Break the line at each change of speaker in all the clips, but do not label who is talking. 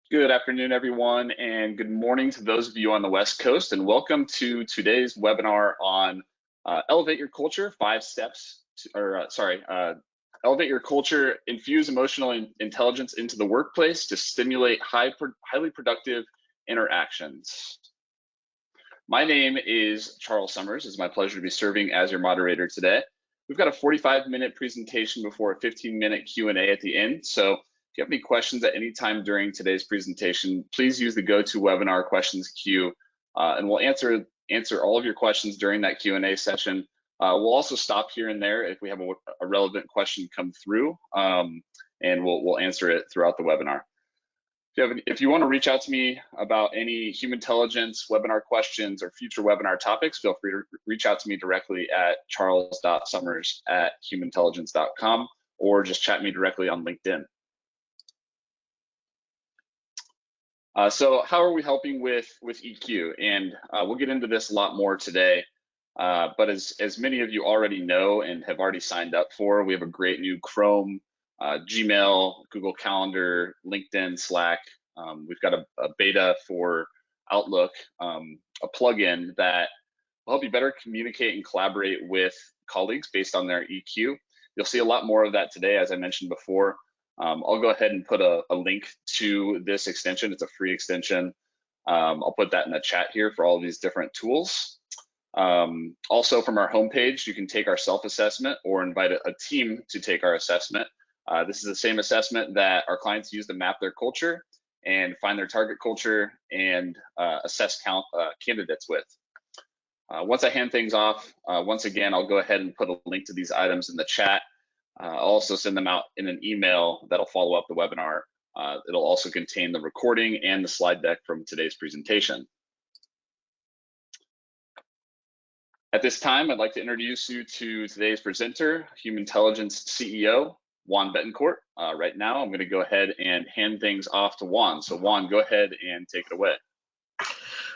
Good afternoon, everyone, and good morning to those of you on the West Coast, and welcome to today's webinar on Elevate Your Culture, 5 steps, Elevate Your Culture, infuse emotional intelligence into the workplace to stimulate highly productive interactions. My name is Charles Summers. It's my pleasure to be serving as your moderator today. We've got a 45-minute presentation before a 15-minute Q&A at the end, so if you have any questions at any time during today's presentation, please use the GoToWebinar questions queue, and we'll answer all of your questions during that Q&A session. We'll also stop here and there if we have a relevant question come through, and we'll answer it throughout the webinar. If you want to reach out to me about any Humantelligence webinar questions or future webinar topics, feel free to reach out to me directly at charles.summers@humantelligence.com or just chat me directly on LinkedIn. So how are we helping with EQ? And we'll get into this a lot more today. But as many of you already know and have already signed up for, we have a great new Chrome, Gmail, Google Calendar, LinkedIn, Slack. We've got a beta for Outlook, a plugin that will help you better communicate and collaborate with colleagues based on their EQ. You'll see a lot more of that today, as I mentioned before. I'll go ahead and put a link to this extension. It's a free extension. I'll put that in the chat here for all of these different tools. Also, from our homepage, you can take our self-assessment or invite a team to take our assessment. This is the same assessment that our clients use to map their culture and find their target culture and assess candidates with. Once I hand things off, once again, I'll go ahead and put a link to these items in the chat. I'll also send them out in an email that'll follow up the webinar. It'll also contain the recording and the slide deck from today's presentation. At this time, I'd like to introduce you to today's presenter, Humantelligence CEO, Juan Betancourt. Right now, I'm going to go ahead and hand things off to Juan. So Juan, go ahead and take it away.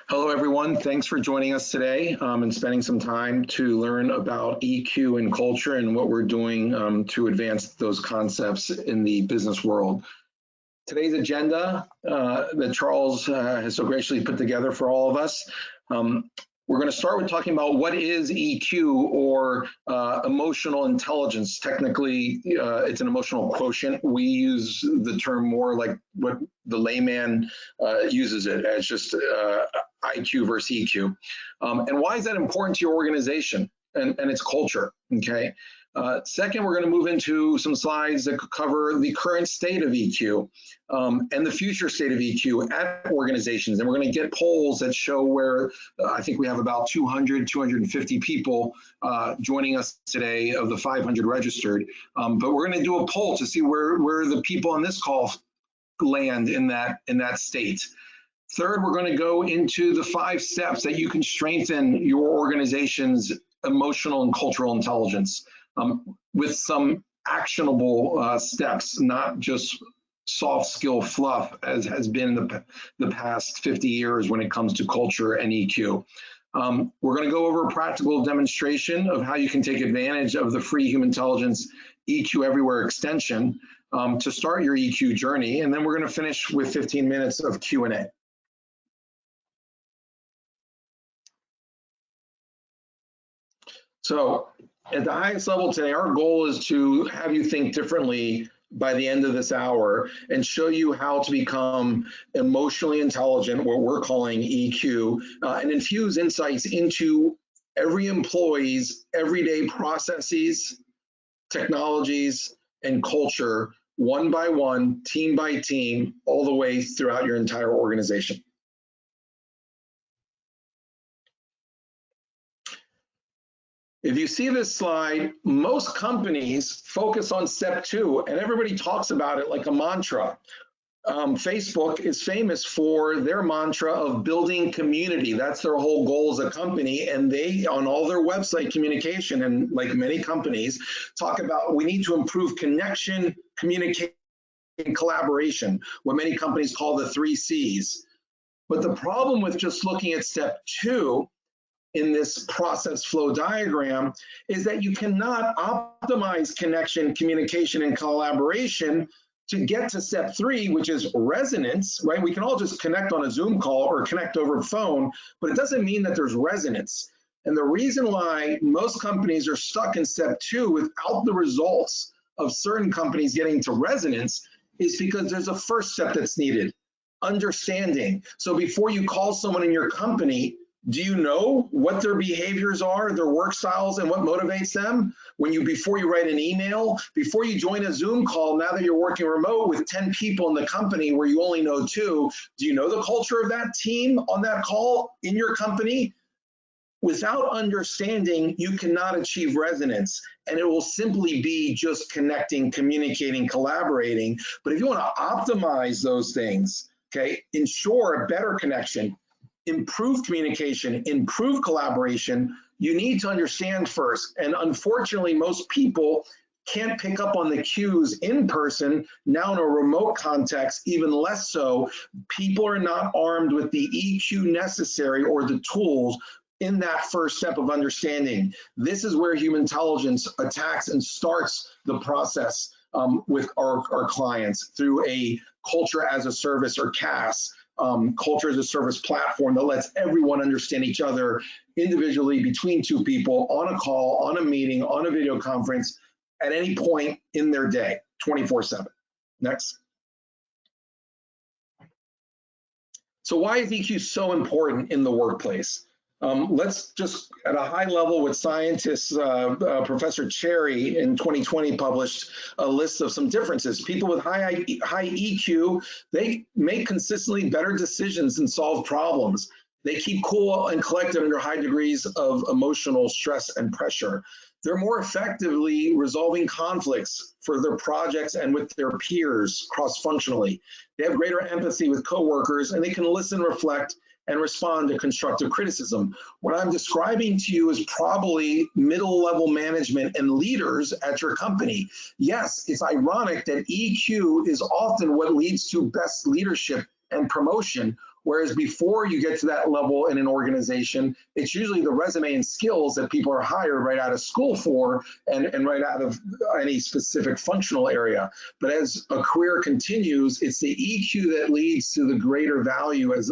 Hello, everyone. Thanks for joining us today and spending some time to learn about EQ and culture and what we're doing to advance those concepts in the business world. Today's agenda that Charles has so graciously put together for all of us. We're going to start with talking about what is EQ, or emotional intelligence. Technically, it's an emotional quotient. We use the term more like what the layman uses it as, just IQ versus EQ. And why is that important to your organization and its culture? Okay. Second, we're going to move into some slides that cover the current state of EQ and the future state of EQ at organizations. And we're going to get polls that show where I think we have about 250 people joining us today of the 500 registered. But we're going to do a poll to see where the people on this call land in that state. Third, we're going to go into the 5 steps that you can strengthen your organization's emotional and cultural intelligence with some actionable steps, not just soft skill fluff as has been the past 50 years when it comes to culture and EQ. We're going to go over a practical demonstration of how you can take advantage of the free Humantelligence EQ Everywhere extension to start your EQ journey. And then we're going to finish with 15 minutes of Q&A. So at the highest level today, our goal is to have you think differently by the end of this hour and show you how to become emotionally intelligent, what we're calling EQ, and infuse insights into every employee's everyday processes, technologies, and culture, one by one, team by team, all the way throughout your entire organization. If you see this slide, most companies focus on step 2, and everybody talks about it like a mantra. Facebook is famous for their mantra of building community. That's their whole goal as a company, and they, on all their website communication, and like many companies, talk about we need to improve connection, communication, and collaboration, what many companies call the 3 C's. But the problem with just looking at step 2 in this process flow diagram is that you cannot optimize connection, communication, and collaboration to get to step 3, which is resonance, right? We can all just connect on a Zoom call or connect over the phone, but it doesn't mean that there's resonance. And the reason why most companies are stuck in step 2 without the results of certain companies getting to resonance is because there's a first step that's needed, understanding. So before you call someone in your company, do you know what their behaviors are, their work styles, and what motivates them? Before you write an email, before you join a Zoom call, now that you're working remote with 10 people in the company where you only know 2, do you know the culture of that team on that call in your company? Without understanding, you cannot achieve resonance, and it will simply be just connecting, communicating, collaborating. But if you want to optimize those things, okay, ensure a better connection, improve communication, improve collaboration, you need to understand first. And unfortunately, most people can't pick up on the cues in person. Now in a remote context, even less so. People are not armed with the EQ necessary or the tools in that first step of understanding. This is where Humantelligence attacks and starts the process with our clients through a culture as a service, or CAS, culture as a service platform that lets everyone understand each other individually between 2 people on a call, on a meeting, on a video conference at any point in their day, 24/7. Next. So why is EQ so important in the workplace? Let's just, at a high level with scientists, Professor Cherry in 2020 published a list of some differences. People with high EQ, they make consistently better decisions and solve problems. They keep cool and collected under high degrees of emotional stress and pressure. They're more effectively resolving conflicts for their projects and with their peers cross-functionally. They have greater empathy with coworkers, and they can listen, reflect, and respond to constructive criticism. What I'm describing to you is probably middle-level management and leaders at your company. Yes, it's ironic that EQ is often what leads to best leadership and promotion, whereas before you get to that level in an organization, it's usually the resume and skills that people are hired right out of school for and right out of any specific functional area. But as a career continues, it's the EQ that leads to the greater value as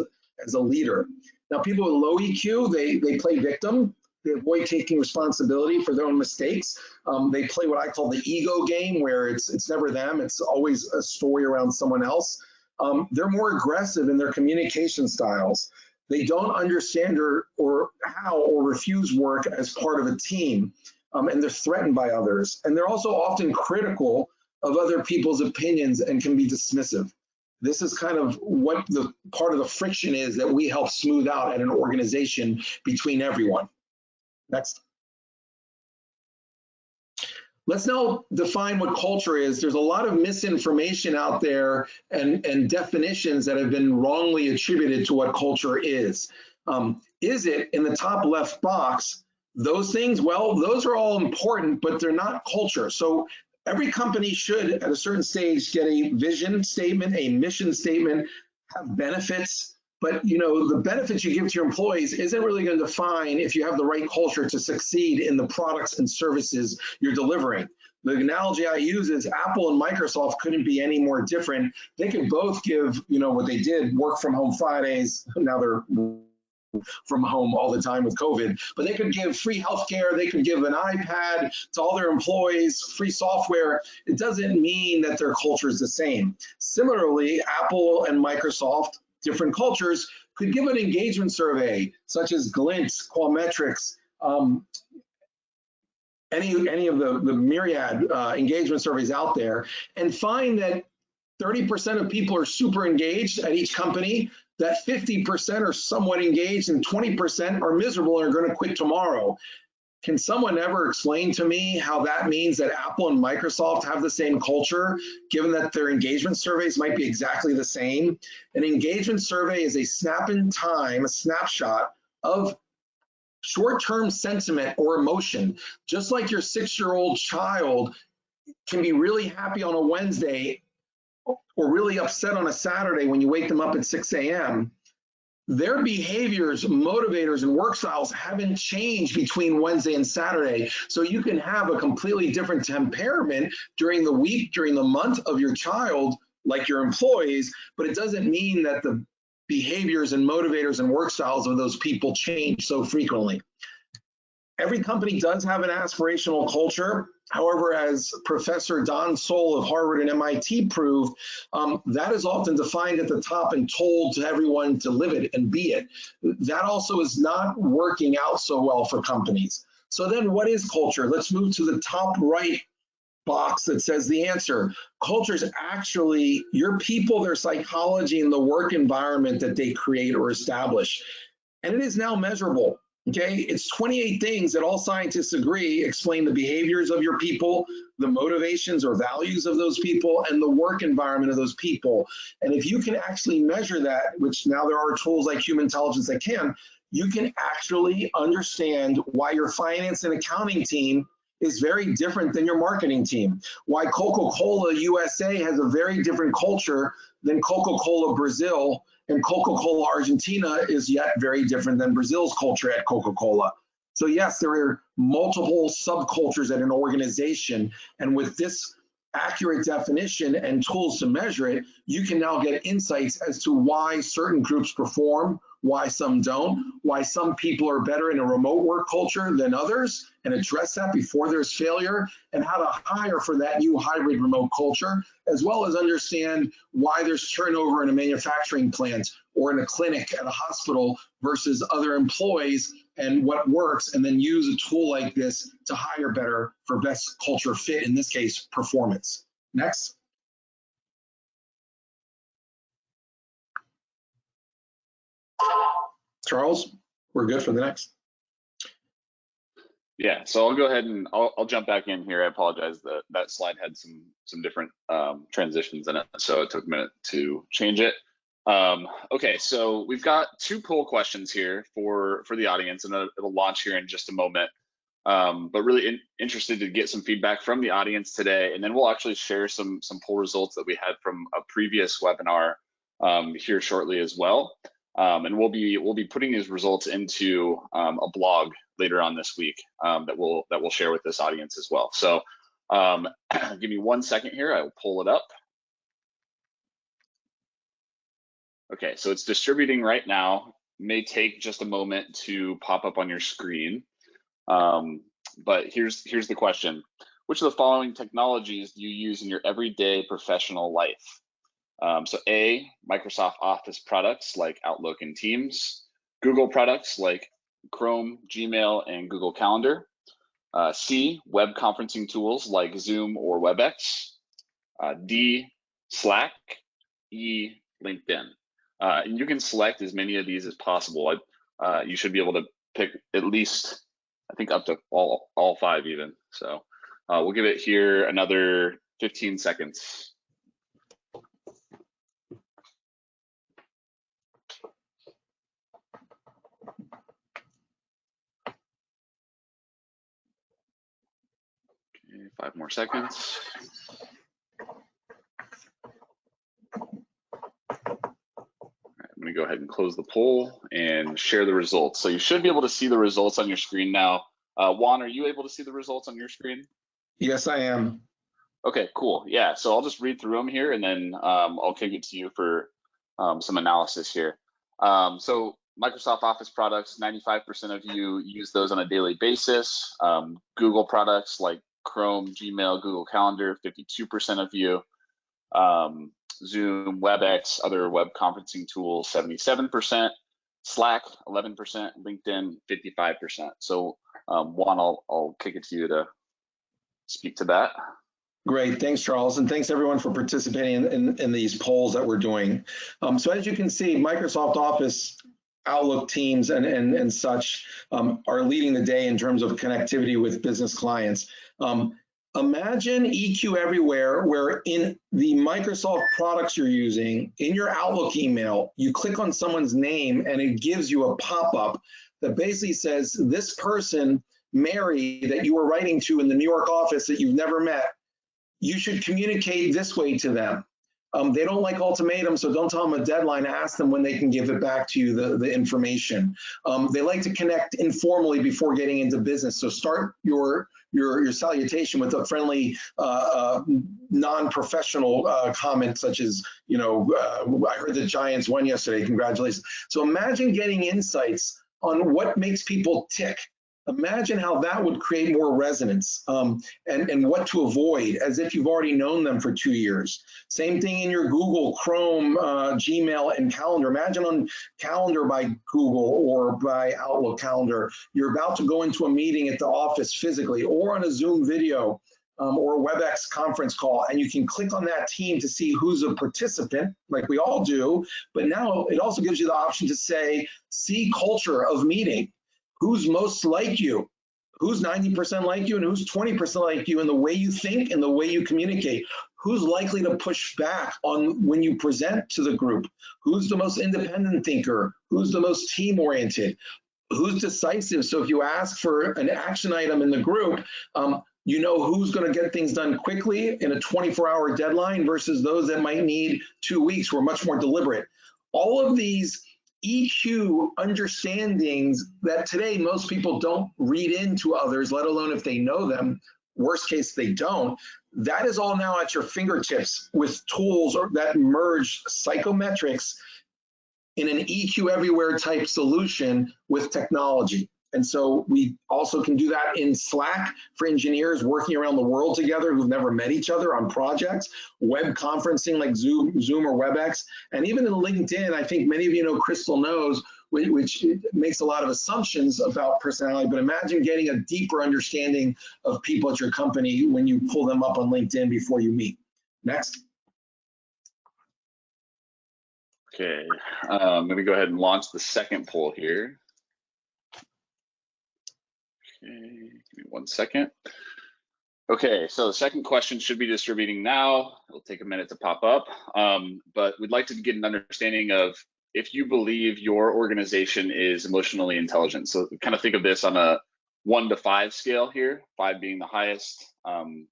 a leader. Now, people with low EQ, they play victim. They avoid taking responsibility for their own mistakes. They play what I call the ego game, where it's never them. It's always a story around someone else. They're more aggressive in their communication styles. They don't understand or how or refuse work as part of a team, and they're threatened by others. And they're also often critical of other people's opinions and can be dismissive. This is kind of what the part of the friction is that we help smooth out at an organization between everyone. Next. Let's now define what culture is. There's a lot of misinformation out there and definitions that have been wrongly attributed to what culture is. Is it in the top left box? Those things, well, those are all important, but they're not culture. So every company should, at a certain stage, get a vision statement, a mission statement, have benefits. But the benefits you give to your employees isn't really going to define if you have the right culture to succeed in the products and services you're delivering. The analogy I use is Apple and Microsoft couldn't be any more different. They could both give, what they did, work from home Fridays. Now they're from home all the time with COVID, but they could give free healthcare, they could give an iPad to all their employees, free software. It doesn't mean that their culture is the same. Similarly, Apple and Microsoft, different cultures, could give an engagement survey, such as Glint, Qualmetrics, any of the myriad engagement surveys out there, and find that 30% of people are super engaged at each company, that 50% are somewhat engaged, and 20% are miserable and are going to quit tomorrow. Can someone ever explain to me how that means that Apple and Microsoft have the same culture, given that their engagement surveys might be exactly the same? An engagement survey is a snap in time, a snapshot of short-term sentiment or emotion. Just like your 6-year-old child can be really happy on a Wednesday or really upset on a Saturday when you wake them up at 6 a.m., their behaviors, motivators, and work styles haven't changed between Wednesday and Saturday. So you can have a completely different temperament during the week, during the month of your child, like your employees, but it doesn't mean that the behaviors and motivators and work styles of those people change so frequently. Every company does have an aspirational culture. However, as Professor Don Sol of Harvard and MIT proved, that is often defined at the top and told to everyone to live it and be it. That also is not working out so well for companies. So then what is culture? Let's move to the top right box that says the answer. Culture is actually your people, their psychology, and the work environment that they create or establish. And it is now measurable. Okay, it's 28 things that all scientists agree explain the behaviors of your people, the motivations or values of those people, and the work environment of those people. And if you can actually measure that, which now there are tools like Humantelligence that can, you can actually understand why your finance and accounting team is very different than your marketing team. Why Coca-Cola USA has a very different culture than Coca-Cola Brazil, and Coca-Cola Argentina is yet very different than Brazil's culture at Coca-Cola. So yes, there are multiple subcultures at an organization, and with this accurate definition and tools to measure it, you can now get insights as to why certain groups perform, why some don't, why some people are better in a remote work culture than others, and address that before there's failure, and how to hire for that new hybrid remote culture, as well as understand why there's turnover in a manufacturing plant or in a clinic at a hospital versus other employees and what works, and then use a tool like this to hire better for best culture fit, in this case, performance. Next. Charles, we're good for the next.
Yeah, so I'll go ahead and I'll jump back in here. I apologize that that slide had some different transitions in it, so it took a minute to change it. Okay, so we've got 2 poll questions here for the audience, and it'll launch here in just a moment. But really interested to get some feedback from the audience today, and then we'll actually share some poll results that we had from a previous webinar here shortly as well. And we'll be putting these results into a blog later on this week that we'll share with this audience as well. So give me 1 second here. I will pull it up. Okay, so it's distributing right now. May take just a moment to pop up on your screen. But here's the question. Which of the following technologies do you use in your everyday professional life? So A, Microsoft Office products like Outlook and Teams, Google products like Chrome, Gmail, and Google Calendar, C, web conferencing tools like Zoom or WebEx, D, Slack, E, LinkedIn. And you can select as many of these as possible. You should be able to pick at least, I think, up to all 5 even. So we'll give it here another 15 seconds. Okay, 5 more seconds. I'm going to go ahead and close the poll and share the results. So you should be able to see the results on your screen now. Juan, are you able to see the results on your screen?
Yes, I am.
Okay, cool. Yeah, so I'll just read through them here, and then I'll kick it to you for some analysis here. So Microsoft Office products, 95% of you use those on a daily basis. Google products like Chrome, Gmail, Google Calendar, 52% of you. Zoom, WebEx, other web conferencing tools, 77%. Slack, 11%. LinkedIn, 55%. So Juan, I'll kick it to you to speak to that.
Great, thanks, Charles, and thanks everyone for participating in these polls that we're doing. So as you can see, Microsoft Office, Outlook, Teams, and such are leading the day in terms of connectivity with business clients. Imagine EQ everywhere, where in the Microsoft products you're using, in your Outlook email, you click on someone's name and it gives you a pop-up that basically says, this person, Mary, that you were writing to in the New York office that you've never met, you should communicate this way to them. They don't like ultimatums, so don't tell them a deadline. Ask them when they can give it back to you, the information. They like to connect informally before getting into business. So start your salutation with a friendly, non-professional comment, such as, I heard the Giants won yesterday. Congratulations. So imagine getting insights on what makes people tick. Imagine how that would create more resonance, and what to avoid, as if you've already known them for 2 years. Same thing in your Google, Chrome, Gmail, and Calendar. Imagine on Calendar by Google or by Outlook Calendar, you're about to go into a meeting at the office physically or on a Zoom video or a WebEx conference call, and you can click on that team to see who's a participant, like we all do. But now it also gives you the option to say, see culture of meeting. Who's most like you? Who's 90% like you and who's 20% like you in the way you think and the way you communicate? Who's likely to push back on when you present to the group? Who's the most independent thinker? Who's the most team-oriented? Who's decisive? So if you ask for an action item in the group, you know who's going to get things done quickly in a 24-hour deadline versus those that might need 2 weeks who are much more deliberate. All of these EQ understandings that today most people don't read into others, let alone if they know them. Worst case, they don't. That is all now at your fingertips with tools that merge psychometrics in an EQ everywhere type solution with technology. And so we also can do that in Slack for engineers working around the world together who've never met each other on projects, web conferencing like Zoom or WebEx, and even in LinkedIn. I think many of you know Crystal knows, which makes a lot of assumptions about personality, but imagine getting a deeper understanding of people at your company when you pull them up on LinkedIn before you meet. Next.
Okay, I'm going to go ahead and launch the second poll here. Okay, give me 1 second. Okay, so the second question should be distributing now. It'll take a minute to pop up, but we'd like to get an understanding of if you believe your organization is emotionally intelligent. So kind of think of this on a 1 to 5 scale here, 5 being the highest,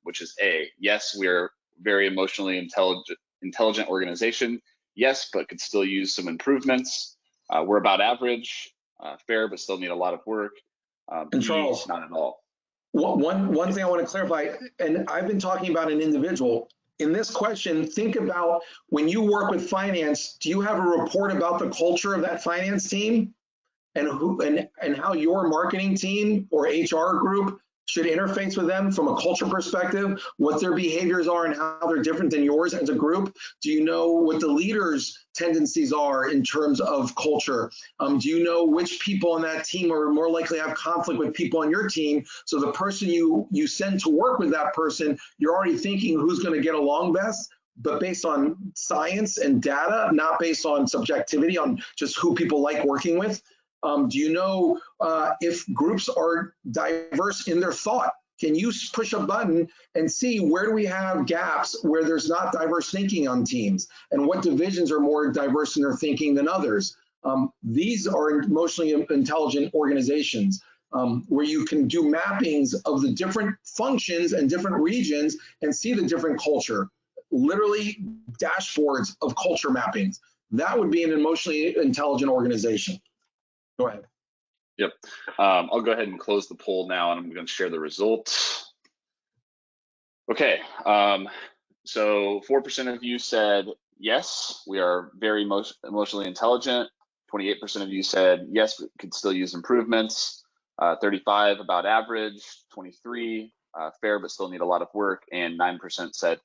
which is A. Yes, we're very emotionally intelligent organization. Yes, but could still use some improvements. We're about average, fair, but still need a lot of work.
And Charles,
not at all.
One thing I want to clarify, and I've been talking about an individual. In this question, think about when you work with finance, do you have a report about the culture of that finance team and how your marketing team or HR group should interface with them from a culture perspective, what their behaviors are and how they're different than yours as a group? Do you know what the leaders' tendencies are in terms of culture? Do you know which people on that team are more likely to have conflict with people on your team? So the person you send to work with that person, you're already thinking who's going to get along best, but based on science and data, not based on subjectivity, on just who people like working with. Do you know if groups are diverse in their thought? Can you push a button and see where do we have gaps where there's not diverse thinking on teams, and what divisions are more diverse in their thinking than others? These are emotionally intelligent organizations where you can do mappings of the different functions and different regions and see the different culture, literally dashboards of culture mappings. That would be an emotionally intelligent organization. Go ahead.
Yep. I'll go ahead and close the poll now, and I'm going to share the results. Okay. So 4% of you said, yes, we are very emotionally intelligent. 28% of you said, yes, we could still use improvements. 35 about average. 23 fair, but still need a lot of work. And 9% said,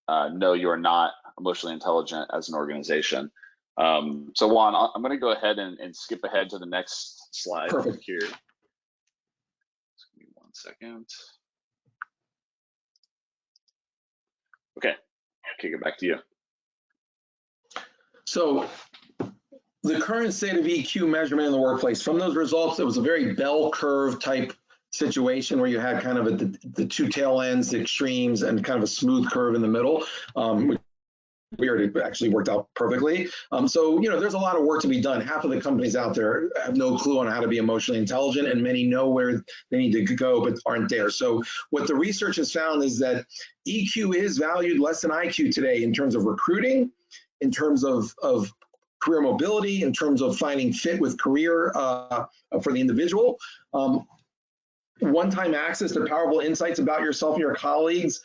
no, you are not emotionally intelligent as an organization. So Juan, I'm going to go ahead and skip ahead to the next slide.
Perfect.
Here. Just give me 1 second. Okay, kick it back to you.
So the current state of EQ measurement in the workplace, from those results, it was a very bell curve type situation where you had kind of the two tail ends, the extremes, and kind of a smooth curve in the middle, which weird. It actually worked out perfectly. So, there's a lot of work to be done. Half of the companies out there have no clue on how to be emotionally intelligent, and many know where they need to go, but aren't there. So what the research has found is that EQ is valued less than IQ today in terms of recruiting, in terms of career mobility, in terms of finding fit with career for the individual. One-time access to powerful insights about yourself and your colleagues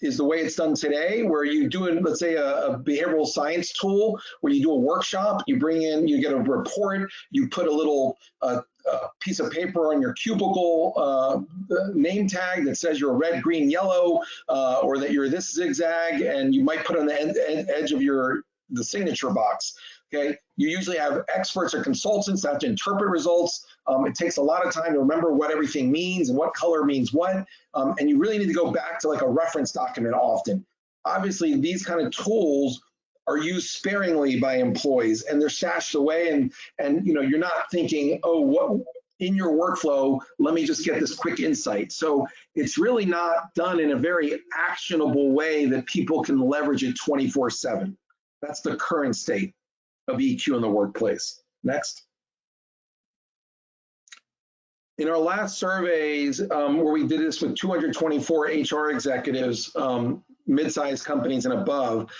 is the way it's done today, where you do, let's say, a behavioral science tool, where you do a workshop, you bring in, you get a report, you put a little piece of paper on your cubicle name tag that says you're red, green, yellow, or that you're this zigzag, and you might put on the edge of the signature box. Okay, you usually have experts or consultants that have to interpret results. It takes a lot of time to remember what everything means and what color means what, and you really need to go back to like a reference document often. Obviously, these kind of tools are used sparingly by employees, and they're stashed away, and you're not thinking, oh, what in your workflow, let me just get this quick insight. So it's really not done in a very actionable way that people can leverage it 24/7. That's the current state of EQ in the workplace. Next. In our last surveys, where we did this with 224 HR executives, mid-sized companies and above,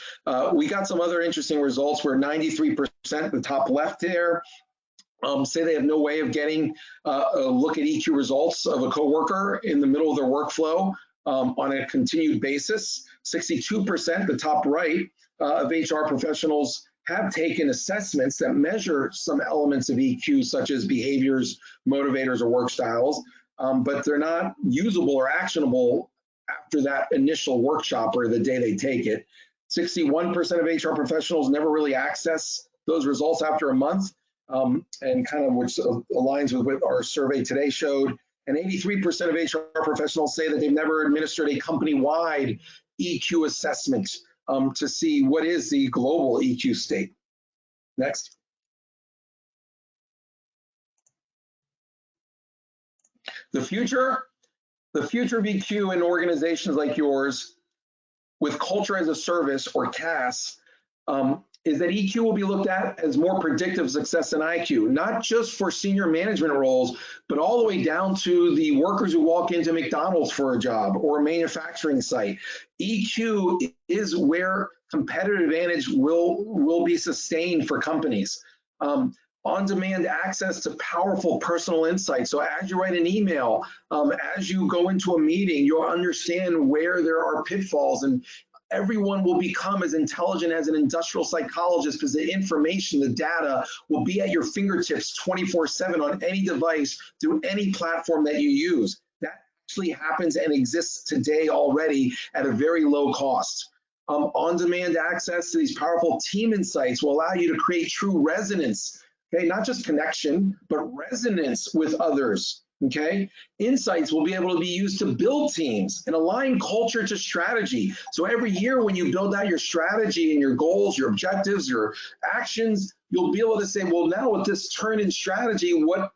we got some other interesting results where 93%, the top left there, say they have no way of getting a look at EQ results of a coworker in the middle of their workflow on a continued basis. 62%, the top right, of HR professionals have taken assessments that measure some elements of EQ, such as behaviors, motivators, or work styles, but they're not usable or actionable after that initial workshop or the day they take it. 61% of HR professionals never really access those results after a month, and kind of which aligns with what our survey today showed. And 83% of HR professionals say that they've never administered a company-wide EQ assessment to see what is the global EQ state. Next. The future of EQ in organizations like yours with culture as a service, or CAS, is that EQ will be looked at as more predictive success than IQ, not just for senior management roles, but all the way down to the workers who walk into McDonald's for a job or a manufacturing site. EQ is where competitive advantage will be sustained for companies. On-demand access to powerful personal insights. So as you write an email, as you go into a meeting, you'll understand where there are pitfalls, and everyone will become as intelligent as an industrial psychologist, because the information, the data will be at your fingertips 24/7 on any device through any platform that you use. That actually happens and exists today already at a very low cost. On-demand access to these powerful team insights will allow you to create true resonance, okay? Not just connection, but resonance with others. Okay, insights will be able to be used to build teams and align culture to strategy. So every year when you build out your strategy and your goals, your objectives, your actions, you'll be able to say, well, now with this turn in strategy, what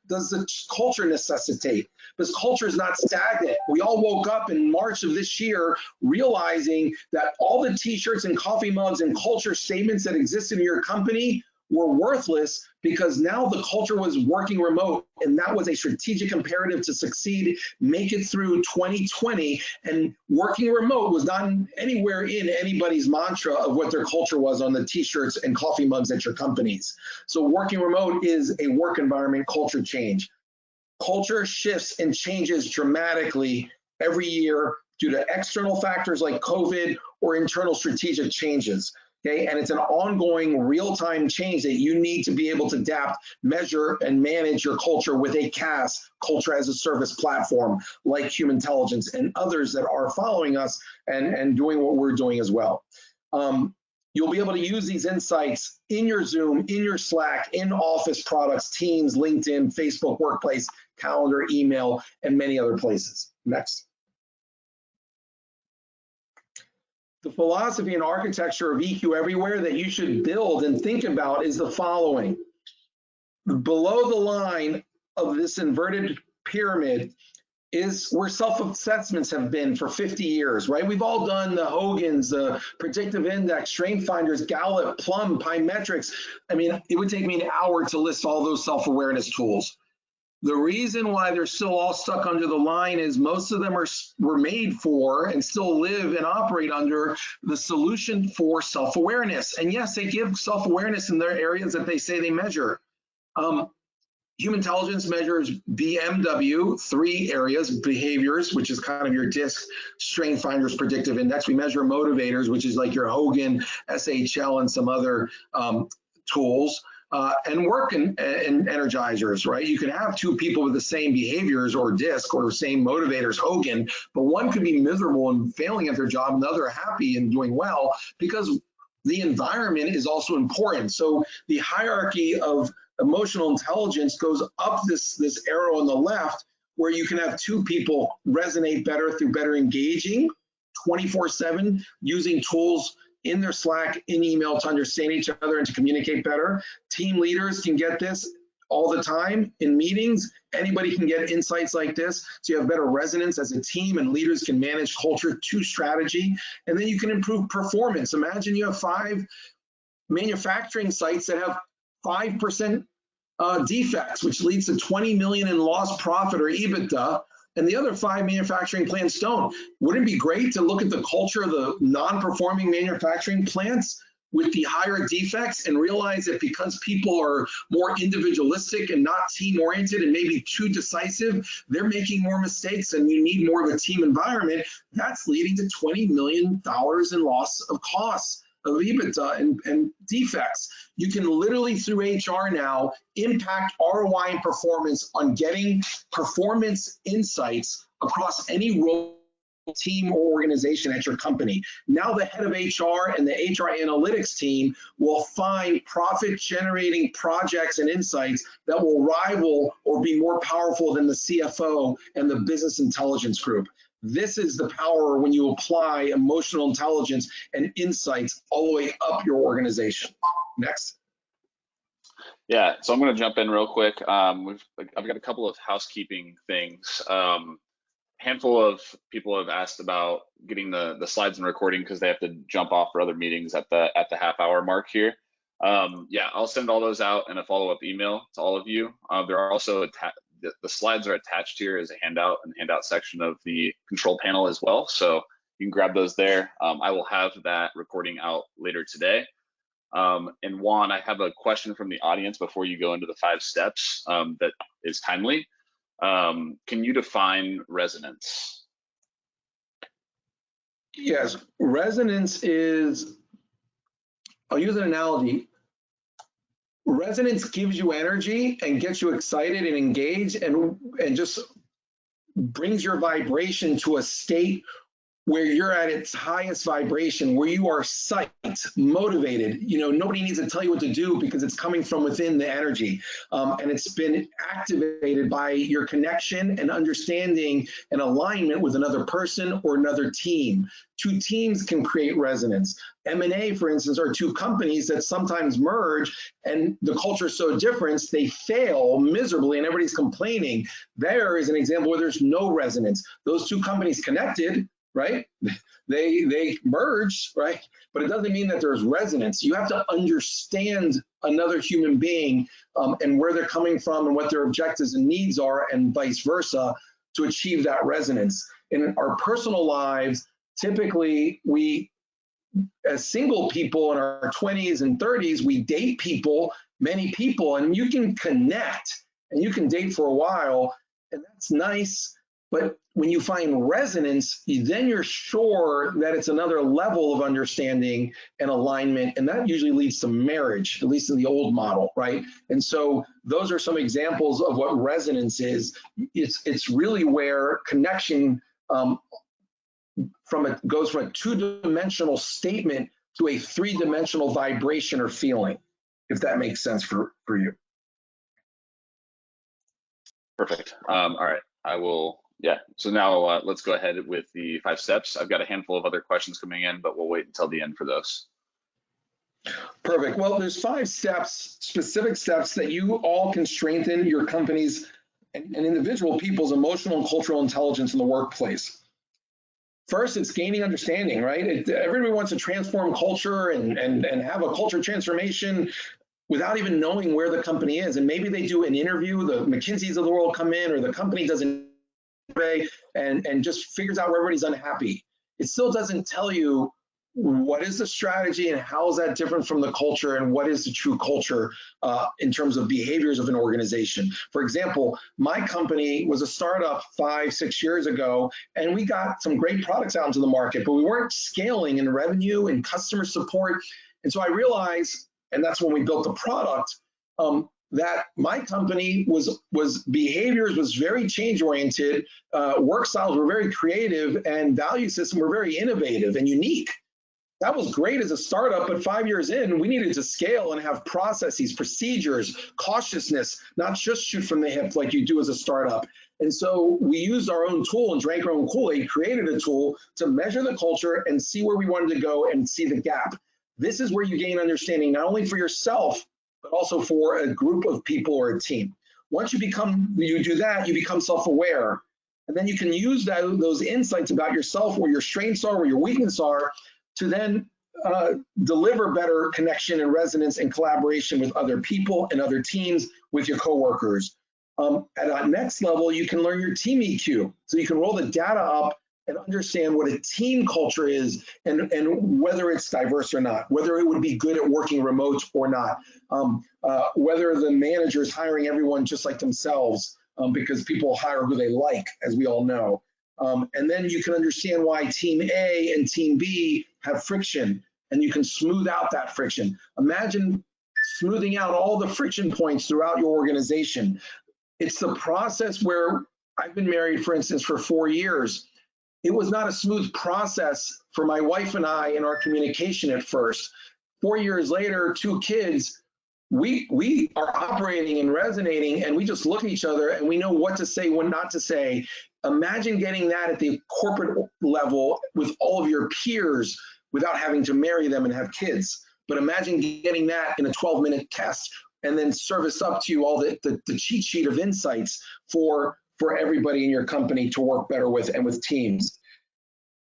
does the culture necessitate? Because culture is not stagnant. We all woke up in March of this year realizing that all the t-shirts and coffee mugs and culture statements that existed in your company were worthless, because now the culture was working remote, and that was a strategic imperative to succeed, make it through 2020, and working remote was not anywhere in anybody's mantra of what their culture was on the t-shirts and coffee mugs at your companies. So working remote is a work environment culture change. Culture shifts and changes dramatically every year due to external factors like COVID or internal strategic changes. Okay, and it's an ongoing real-time change that you need to be able to adapt, measure, and manage your culture with a CAS, culture as a service platform, like Humantelligence and others that are following us and doing what we're doing as well. You'll be able to use these insights in your Zoom, in your Slack, in Office products, Teams, LinkedIn, Facebook Workplace, Calendar, email, and many other places. Next. The philosophy and architecture of EQ everywhere that you should build and think about is the following. Below the line of this inverted pyramid is where self-assessments have been for 50 years, right? We've all done the Hogan's, the predictive index, strength finders, Gallup, Plum, Pymetrics. I mean, it would take me an hour to list all those self-awareness tools. The reason why they're still all stuck under the line is most of them were made for and still live and operate under the solution for self-awareness. And yes, they give self-awareness in their areas that they say they measure. Humantelligence measures BMW, 3 areas: behaviors, which is kind of your DISC, strength finders, predictive index. We measure motivators, which is like your Hogan, SHL, and some other tools. And work and energizers, right? You can have 2 people with the same behaviors or DISC or same motivators, Hogan, but one could be miserable and failing at their job and the other happy and doing well, because the environment is also important. So the hierarchy of emotional intelligence goes up this arrow on the left, where you can have 2 people resonate better through better engaging 24/7, using tools in their Slack, in email, to understand each other and to communicate better. Team leaders can get this all the time in meetings. Anybody can get insights like this, so you have better resonance as a team, and leaders can manage culture to strategy. And then you can improve performance. Imagine you have 5 manufacturing sites that have 5% defects, which leads to 20 million in lost profit or EBITDA, and the other 5 manufacturing plants don't. Wouldn't it be great to look at the culture of the non-performing manufacturing plants with the higher defects and realize that because people are more individualistic and not team-oriented and maybe too decisive, they're making more mistakes and you need more of a team environment? That's leading to $20 million in loss of costs of EBITDA and defects. You can literally, through HR now, impact ROI and performance on getting performance insights across any role, team, or organization at your company. Now the head of HR and the HR analytics team will find profit-generating projects and insights that will rival or be more powerful than the CFO and the business intelligence group. This is the power when you apply emotional intelligence and insights all the way up your organization. Next.
Yeah, so I'm going to jump in real quick. I've got a couple of housekeeping things. Handful of people have asked about getting the slides and recording because they have to jump off for other meetings at the half-hour mark here. Yeah, I'll send all those out in a follow-up email to all of you. There are also the slides are attached here as a handout in the handout section of the control panel as well. So you can grab those there. I will have that recording out later today. And Juan, I have a question from the audience before you go into the 5 steps that is timely. Can you define resonance?
Yes, resonance is, I'll use an analogy. Resonance gives you energy and gets you excited and engaged and just brings your vibration to a state where you're at its highest vibration, where you are psyched, motivated. You know, nobody needs to tell you what to do because it's coming from within the energy. And it's been activated by your connection and understanding and alignment with another person or another team. 2 teams can create resonance. M&A, for instance, are 2 companies that sometimes merge and the culture is so different, they fail miserably and everybody's complaining. There is an example where there's no resonance. Those 2 companies connected, right? They merged, right? But it doesn't mean that there's resonance. You have to understand another human being and where they're coming from and what their objectives and needs are, and vice versa, to achieve that resonance. In our personal lives, typically we, as single people in our 20s and 30s, we date people, many people, and you can connect and you can date for a while, and that's nice. But when you find resonance, then you're sure that it's another level of understanding and alignment, and that usually leads to marriage, at least in the old model, right? And so those are some examples of what resonance is. It's really where connection goes from a 2-dimensional statement to a 3-dimensional vibration or feeling, if that makes sense for you.
Perfect. All right, I will. Yeah, so now let's go ahead with the 5 steps. I've got a handful of other questions coming in, but we'll wait until the end for those.
Perfect. Well, there's 5 steps, specific steps that you all can strengthen your company's and individual people's emotional and cultural intelligence in the workplace. First, it's gaining understanding, right? Everybody wants to transform culture and have a culture transformation without even knowing where the company is. And maybe they do an interview, the McKinseys of the world come in, or the company does an survey and just figures out where everybody's unhappy. It still doesn't tell you what is the strategy and how is that different from the culture, and what is the true culture in terms of behaviors of an organization. For example, my company was a startup 5-6 years ago, and we got some great products out into the market, but we weren't scaling in revenue and customer support. And so I realized, and that's when we built the product, that my company behaviors was very change oriented, work styles were very creative, and value system were very innovative and unique. That was great as a startup, but 5 years in, we needed to scale and have processes, procedures, cautiousness, not just shoot from the hip like you do as a startup. And so we used our own tool and drank our own Kool-Aid, created a tool to measure the culture and see where we wanted to go and see the gap. This is where you gain understanding, not only for yourself, but also for a group of people or a team. Once you do that, you become self-aware. And then you can use those insights about yourself, where your strengths are, where your weaknesses are, to then deliver better connection and resonance and collaboration with other people and other teams, with your coworkers. At a next level, you can learn your team EQ. So you can roll the data up and understand what a team culture is, and whether it's diverse or not, whether it would be good at working remote or not, whether the manager is hiring everyone just like themselves, because people hire who they like, as we all know. And then you can understand why team A and team B have friction, and you can smooth out that friction. Imagine smoothing out all the friction points throughout your organization. It's the process where I've been married, for instance, for 4 years. It was not a smooth process for my wife and I in our communication at first. 4 years later, 2 kids, we are operating and resonating, and we just look at each other and we know what to say, what not to say. Imagine getting that at the corporate level with all of your peers without having to marry them and have kids. But imagine getting that in a 12-minute test, and then service up to you all the cheat sheet of insights for everybody in your company to work better with, and with teams.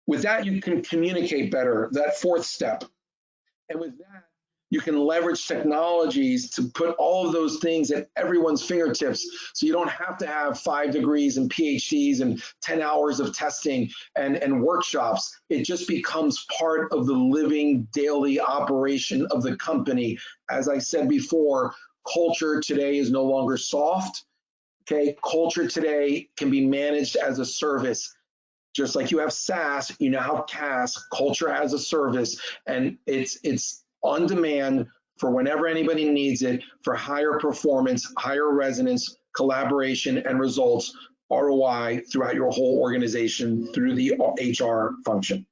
With that, you can communicate better, that 4th step. And with that, you can leverage technologies to put all of those things at everyone's fingertips, so you don't have to have 5 degrees and PhDs and 10 hours of testing and workshops. It just becomes part of the living daily operation of the company. As I said before, culture today is no longer soft. Okay, culture today can be managed as a service. Just like you have SaaS, you now have CaaS, culture as a service, and it's on demand for whenever anybody needs it, for higher performance, higher resonance, collaboration, and results, ROI, throughout your whole organization through the HR function.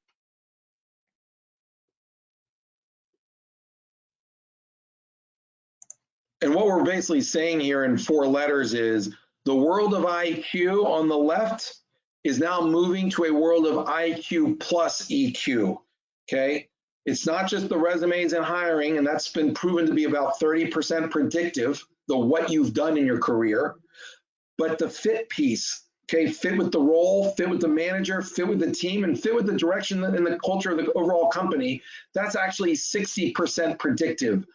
And what we're basically saying here in 4 letters is the world of IQ on the left is now moving to a world of IQ plus EQ, okay? It's not just the resumes and hiring, and that's been proven to be about 30% predictive, the what you've done in your career, but the fit piece, okay? Fit with the role, fit with the manager, fit with the team, and fit with the direction and the culture of the overall company. That's actually 60% predictive.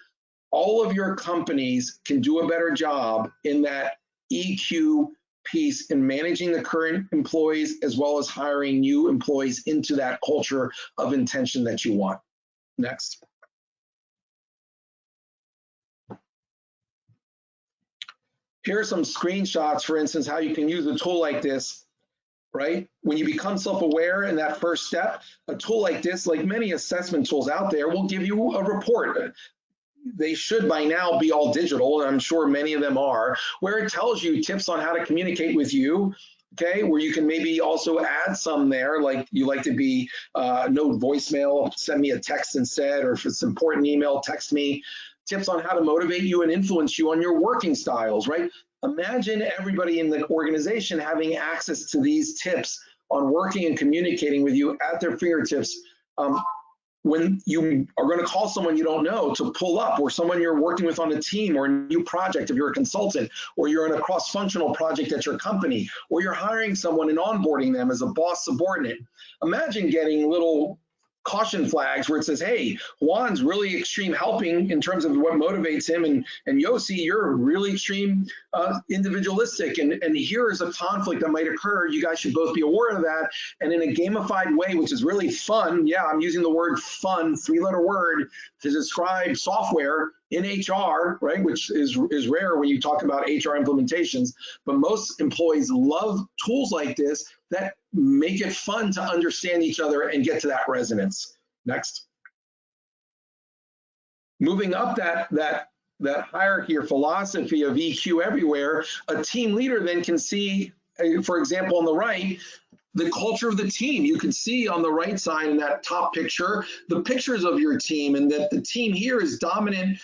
All of your companies can do a better job in that EQ piece in managing the current employees, as well as hiring new employees into that culture of intention that you want. Next. Here are some screenshots, for instance, how you can use a tool like this, right? When you become self-aware in that first step, a tool like this, like many assessment tools out there, will give you a report. They should by now be all digital, and I'm sure many of them are, where it tells you tips on how to communicate with you, okay, where you can maybe also add some there, like you like to be no voicemail, send me a text instead, or if it's important email, text me. Tips on how to motivate you and influence you on your working styles, right? Imagine everybody in the organization having access to these tips on working and communicating with you at their fingertips. when you are going to call someone you don't know to pull up, or someone you're working with on a team or a new project if you're a consultant, or you're in a cross-functional project at your company, or you're hiring someone and onboarding them as a boss subordinate. Imagine getting little caution flags where it says, hey, Juan's really extreme helping in terms of what motivates him, and Yossi, you're really extreme individualistic, and here is a conflict that might occur. You guys should both be aware of that. And in a gamified way, which is really fun, yeah, I'm using the word fun, 3-letter word, to describe software in HR, right, which is rare when you talk about HR implementations, but most employees love tools like this that make it fun to understand each other and get to that resonance. Next. Moving up that hierarchy or philosophy of EQ everywhere, a team leader then can see, for example, on the right, the culture of the team. You can see on the right side in that top picture, the pictures of your team, and that the team here is dominant,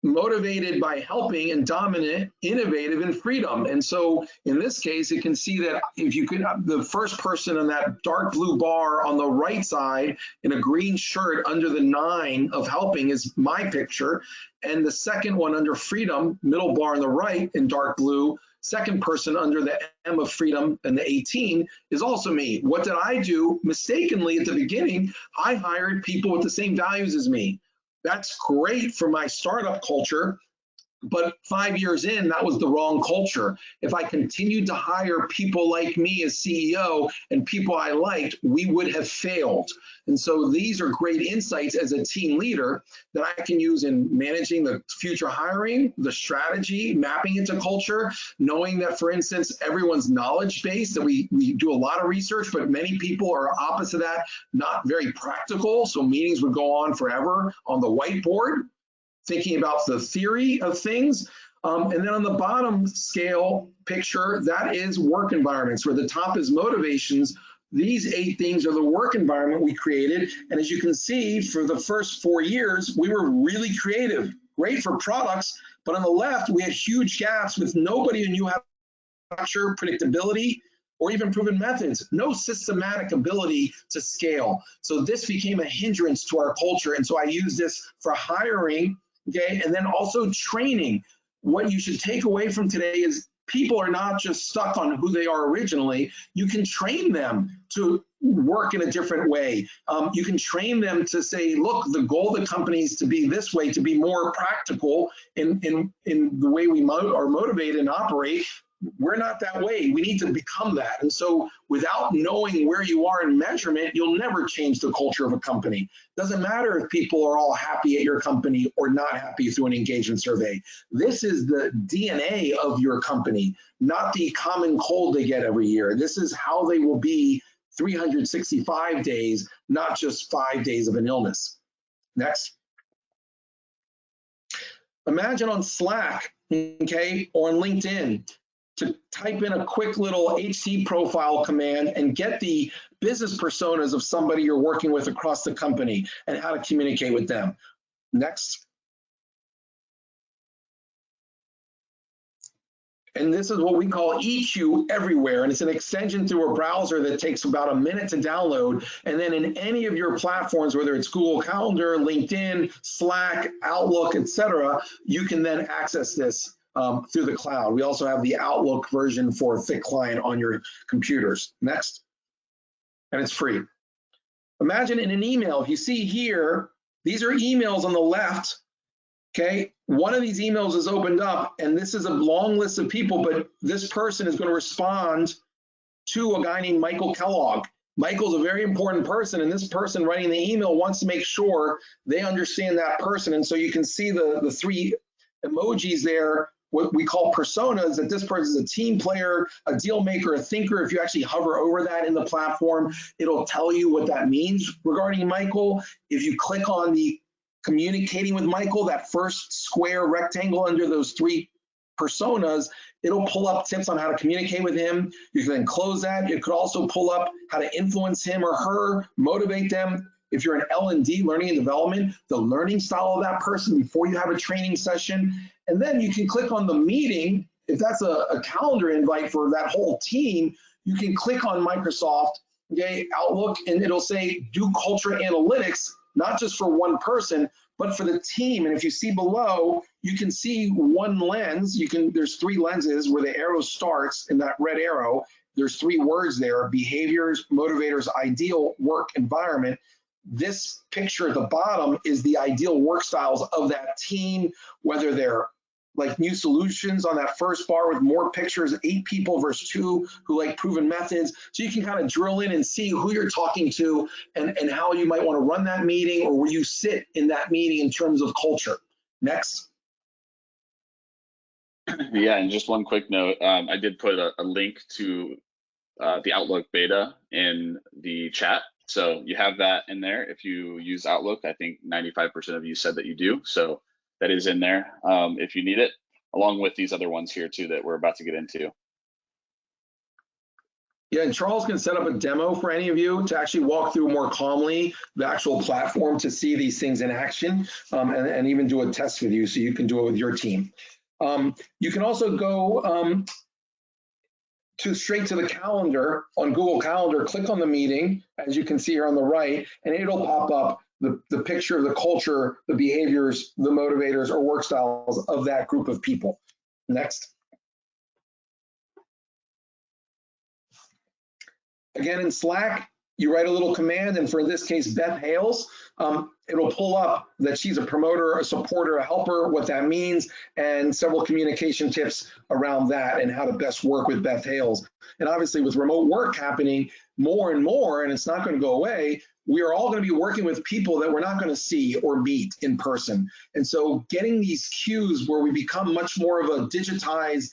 motivated by helping, and dominant, innovative, and freedom. And so in this case, it can see that if you could, the first person in that dark blue bar on the right side in a green shirt under the 9 of helping is my picture. And the second one under freedom, middle bar on the right in dark blue, second person under the M of freedom and the 18 is also me. What did I do? Mistakenly at the beginning, I hired people with the same values as me. That's great for my startup culture, but 5 years in, that was the wrong culture. If I continued to hire people like me as CEO and people I liked, we would have failed. And so these are great insights as a team leader that I can use in managing the future hiring, the strategy, mapping it to culture, knowing that, for instance, everyone's knowledge base, that we do a lot of research, but many people are opposite of that, not very practical. So meetings would go on forever on the whiteboard, thinking about the theory of things. And then on the bottom scale picture, that is work environments, where the top is motivations. These 8 things are the work environment we created. And as you can see, for the first 4 years, we were really creative, great for products. But on the left, we had huge gaps with nobody who knew how to structure, predictability, or even proven methods, no systematic ability to scale. So this became a hindrance to our culture. And so I use this for hiring, okay, and then also training. What you should take away from today is people are not just stuck on who they are originally. You can train them to work in a different way. You can train them to say, look, the goal of the company is to be this way, to be more practical in the way we are motivated and operate. We're not that way. We need to become that. And so without knowing where you are in measurement, you'll never change the culture of a company. Doesn't matter if people are all happy at your company or not happy through an engagement survey. This is the DNA of your company, not the common cold they get every year. This is how they will be 365 days, not just 5 days of an illness. Next. Imagine on Slack, okay, or on LinkedIn, to type in a quick little HT profile command and get the business personas of somebody you're working with across the company and how to communicate with them. Next. And this is what we call EQ everywhere. And it's an extension through a browser that takes about a minute to download. And then in any of your platforms, whether it's Google Calendar, LinkedIn, Slack, Outlook, etc., you can then access this through the cloud. We also have the Outlook version for thick client on your computers. Next. And it's free. Imagine in an email, if you see here, these are emails on the left. Okay, one of these emails is opened up, and this is a long list of people, but this person is going to respond to a guy named Michael Kellogg. Michael's a very important person, and this person writing the email wants to make sure they understand that person. And so you can see the 3 emojis there, what we call personas, that this person is a team player, a deal maker, a thinker. If you actually hover over that in the platform, it'll tell you what that means regarding Michael. If you click on the communicating with Michael, that first square rectangle under those 3 personas, it'll pull up tips on how to communicate with him. You can then close that. It could also pull up how to influence him or her, motivate them. If you're an L&D, learning and development, the learning style of that person before you have a training session. And then you can click on the meeting. If that's a calendar invite for that whole team, you can click on Microsoft, okay, Outlook, and it'll say do culture analytics not just for one person, but for the team. And if you see below, you can see one lens. There's 3 lenses where the arrow starts in that red arrow. There's 3 words there: behaviors, motivators, ideal work environment. This picture at the bottom is the ideal work styles of that team, whether they're like new solutions on that first bar with more pictures, 8 people versus 2 who like proven methods. So you can kind of drill in and see who you're talking to and how you might want to run that meeting or where you sit in that meeting in terms of culture. Next.
Yeah, and just one quick note, I did put a link to the Outlook beta in the chat. So you have that in there if you use Outlook. I think 95% of you said that you do. So that is in there if you need it, along with these other ones here too that we're about to get into.
Yeah, and Charles can set up a demo for any of you to actually walk through more calmly the actual platform to see these things in action, and even do a test with you so you can do it with your team. You can also go straight to the calendar on Google Calendar, click on the meeting, as you can see here on the right, and it'll pop up the picture of the culture, the behaviors, the motivators, or work styles of that group of people. Next. Again, in Slack, you write a little command, and for this case, Beth Hales, it'll pull up that she's a promoter, a supporter, a helper, what that means, and several communication tips around that and how to best work with Beth Hales. And obviously with remote work happening more and more, and it's not going to go away, we are all going to be working with people that we're not going to see or meet in person. And so getting these cues where we become much more of a digitized,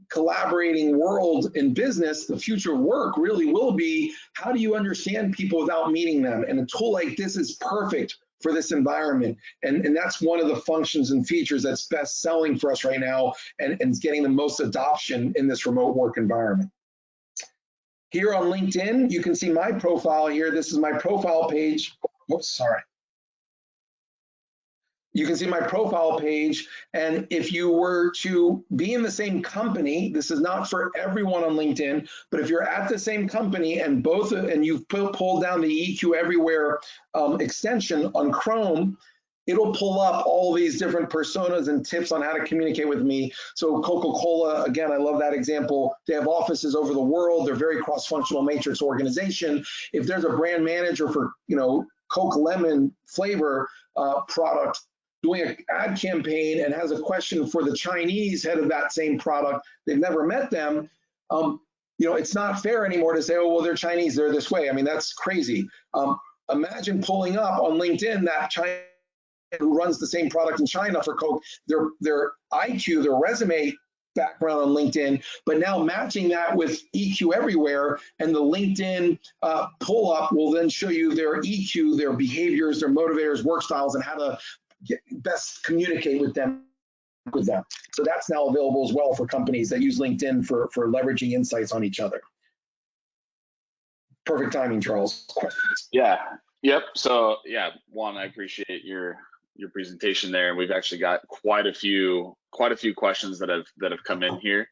collaborating world in business, the future of work really will be, how do you understand people without meeting them? And a tool like this is perfect for this environment. And that's one of the functions and features that's best selling for us right now and is getting the most adoption in this remote work environment. Here on LinkedIn, you can see my profile here. This is my profile page. Whoops, sorry. You can see my profile page, and if you were to be in the same company, this is not for everyone on LinkedIn, but if you're at the same company and you've pulled down the EQ Everywhere extension on Chrome, it'll pull up all these different personas and tips on how to communicate with me. So Coca-Cola, again, I love that example. They have offices over the world. They're very cross-functional matrix organization. If there's a brand manager for, Coke lemon flavor product, doing an ad campaign and has a question for the Chinese head of that same product, they've never met them, it's not fair anymore to say, oh, well, they're Chinese, they're this way. I mean, that's crazy. Imagine pulling up on LinkedIn that China who runs the same product in China for Coke, their IQ, their resume background on LinkedIn, but now matching that with EQ Everywhere, and the LinkedIn pull up will then show you their EQ, their behaviors, their motivators, work styles, and how to best communicate with them. So that's now available as well for companies that use LinkedIn for leveraging insights on each other. Perfect timing, Charles. Questions?
Yeah. Yep. So yeah, Juan, I appreciate your presentation there, and we've actually got quite a few questions that have come in here.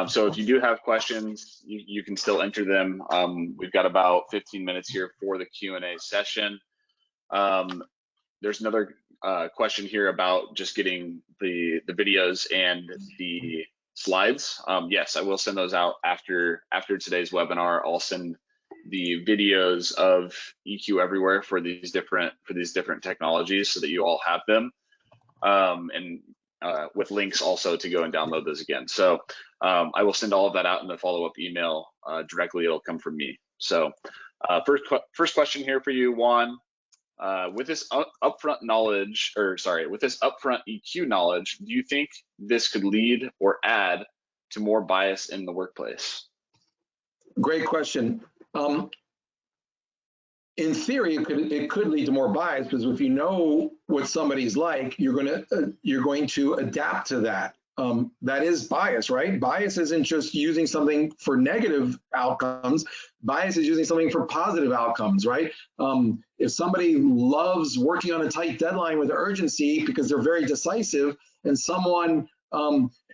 So if you do have questions, you can still enter them. We've got about 15 minutes here for the Q&A session. There's another question here about just getting the videos and the slides. Yes, I will send those out after today's webinar. I'll send the videos of EQ Everywhere for these different technologies so that you all have them, and with links also to go and download those again. So I will send all of that out in the follow-up email directly. It'll come from me. So first question here for you, Juan. With this upfront EQ knowledge, do you think this could lead or add to more bias in the workplace?
Great question. In theory, it could lead to more bias, because if you know what somebody's like, you're going to adapt to that. That is bias, right? Bias isn't just using something for negative outcomes. Bias is using something for positive outcomes, right? If somebody loves working on a tight deadline with urgency because they're very decisive, and someone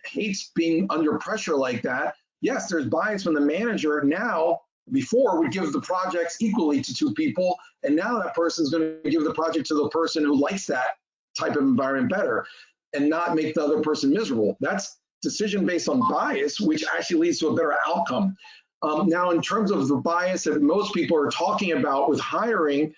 hates being under pressure like that, yes, there's bias from the manager. Now before would give the projects equally to 2 people, and now that person's going to give the project to the person who likes that type of environment better and not make the other person miserable. That's decision based on bias, which actually leads to a better outcome. Now, in terms of the bias that most people are talking about with hiring,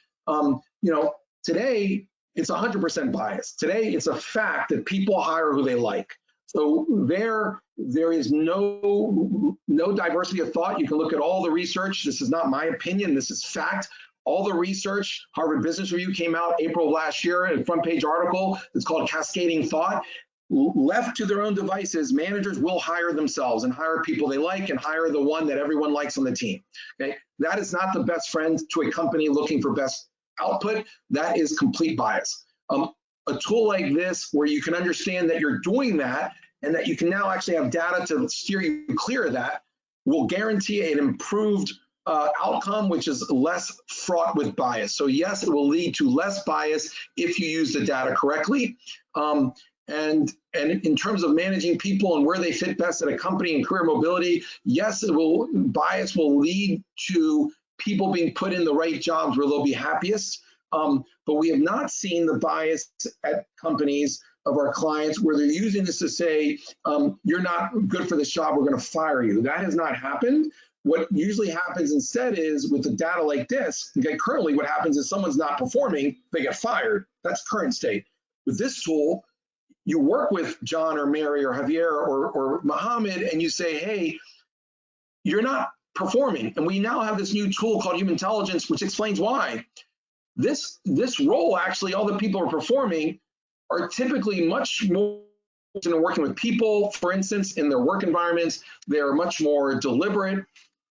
today it's 100% bias. Today, it's a fact that people hire who they like. So there is no diversity of thought. You can look at all the research. This is not my opinion. This is fact. All the research, Harvard Business Review came out April of last year, a front page article. It's called Cascading Thought. Left to their own devices, managers will hire themselves and hire people they like and hire the one that everyone likes on the team. Okay, that is not the best friend to a company looking for best output. That is complete bias. A tool like this, where you can understand that you're doing that and that you can now actually have data to steer you clear of that, will guarantee an improved outcome, which is less fraught with bias. So yes, it will lead to less bias if you use the data correctly. And in terms of managing people and where they fit best at a company and career mobility, yes, bias will lead to people being put in the right jobs where they'll be happiest. But we have not seen the bias at companies of our clients where they're using this to say, you're not good for this job, we're going to fire you. That has not happened. What usually happens instead is with the data like this, okay, currently what happens is someone's not performing, they get fired. That's current state. With this tool, you work with John or Mary or Javier or Mohammed and you say, hey, you're not performing. And we now have this new tool called Humantelligence, which explains why. This role, actually, all the people are performing are typically much more in working with people, for instance, in their work environments. They're much more deliberate.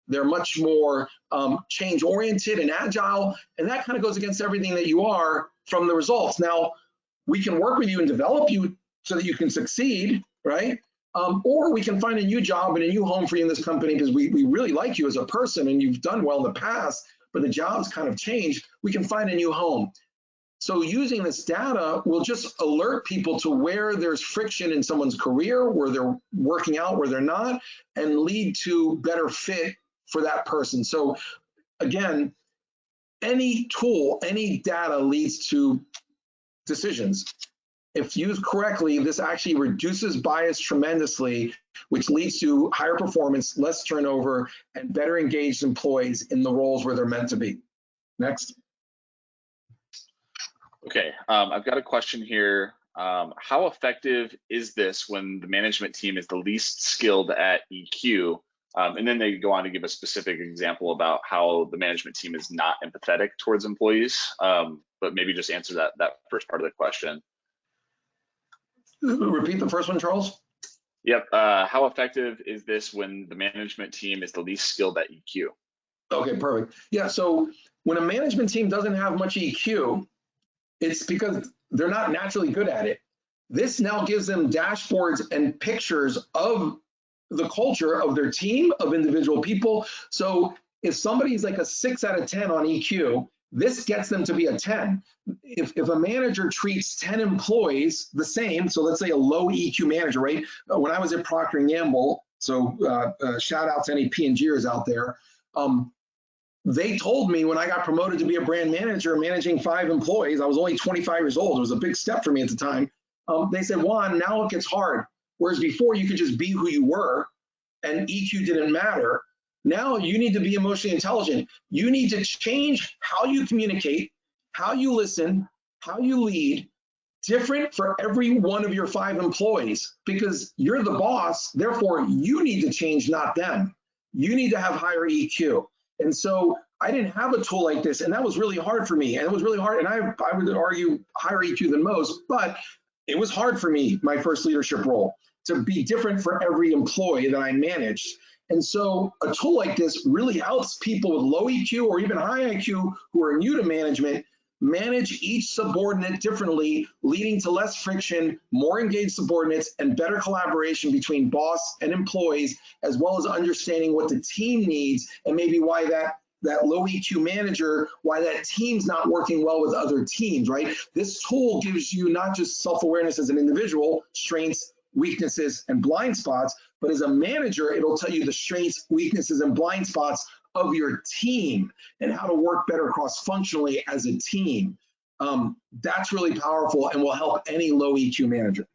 They're much more change-oriented and agile. And that kind of goes against everything that you are from the results. Now, we can work with you and develop you so that you can succeed, right? Or we can find a new job and a new home for you in this company because we really like you as a person and you've done well in the past, but the job's kind of changed. We can find a new home. So using this data will just alert people to where there's friction in someone's career, where they're working out, where they're not, and lead to better fit for that person. So again, any tool, any data leads to decisions. If used correctly, this actually reduces bias tremendously, which leads to higher performance, less turnover, and better engaged employees in the roles where they're meant to be. Next.
Okay, I've got a question here. How effective is this when the management team is the least skilled at EQ? And then they go on to give a specific example about how the management team is not empathetic towards employees, but maybe just answer that first part of the question.
Repeat the first one, Charles.
Yep. How effective is this when the management team is the least skilled at EQ?
Okay, perfect. Yeah, so when a management team doesn't have much EQ, it's because they're not naturally good at it. This now gives them dashboards and pictures of the culture of their team, of individual people. So if somebody's like a 6 out of 10 on EQ, this gets them to be a 10. If a manager treats 10 employees the same, so let's say a low EQ manager, right? When I was at Procter & Gamble, so shout out to any P&Gers out there, they told me when I got promoted to be a brand manager, managing 5 employees, I was only 25 years old. It was a big step for me at the time. They said, Juan, now it gets hard. Whereas before you could just be who you were and EQ didn't matter. Now you need to be emotionally intelligent. You need to change how you communicate, how you listen, how you lead, different for every one of your 5 employees because you're the boss. Therefore, you need to change, not them. You need to have higher EQ. And so I didn't have a tool like this, and that was really hard for me. And it was really hard, and I would argue higher EQ than most, but it was hard for me, my first leadership role, to be different for every employee that I managed. And so a tool like this really helps people with low EQ or even high IQ who are new to management manage each subordinate differently, leading to less friction, more engaged subordinates, and better collaboration between boss and employees, as well as understanding what the team needs and maybe why that low EQ manager, why that team's not working well with other teams, right? This tool gives you not just self-awareness as an individual, strengths, weaknesses, and blind spots, but as a manager, it'll tell you the strengths, weaknesses, and blind spots of your team and how to work better cross-functionally as a team. That's really powerful and will help any low EQ manager.